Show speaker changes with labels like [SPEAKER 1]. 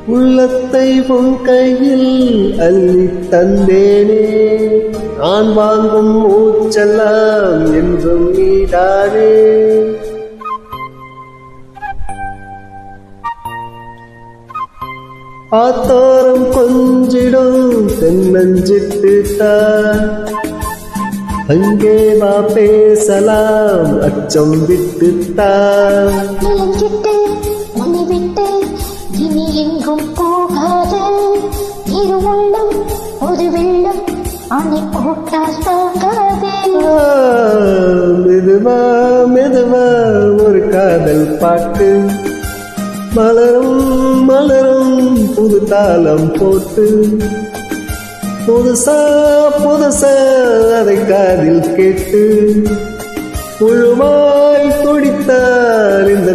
[SPEAKER 1] உள்ளத்தை உன் கையில் அள்ளி தந்தேனே, நான் வாங்கும் மூச்செல்லாம் என்றும் நீதானே. ஆத்தோரம் கொஞ்சிடும் தென்னஞ்சிட்டு தான், அங்கே வா பேசலாம் அச்சம் விட்டுத்தான்.
[SPEAKER 2] நிலஞ்சிட்டு உன்னை விட்டு இனி எங்கும் போகாது, இரு உள்ளம் ஒரு வெள்ளம் அணை போட்டால் தாங்காது.
[SPEAKER 1] மெதுவா மெதுவா ஒரு காதல் பாட்டு, மலரும் மலரும் புது தாளம் போட்டு, புதுசா புதுசா அதை காதில் கேட்டு முழுமாய் துடித்தார் இந்த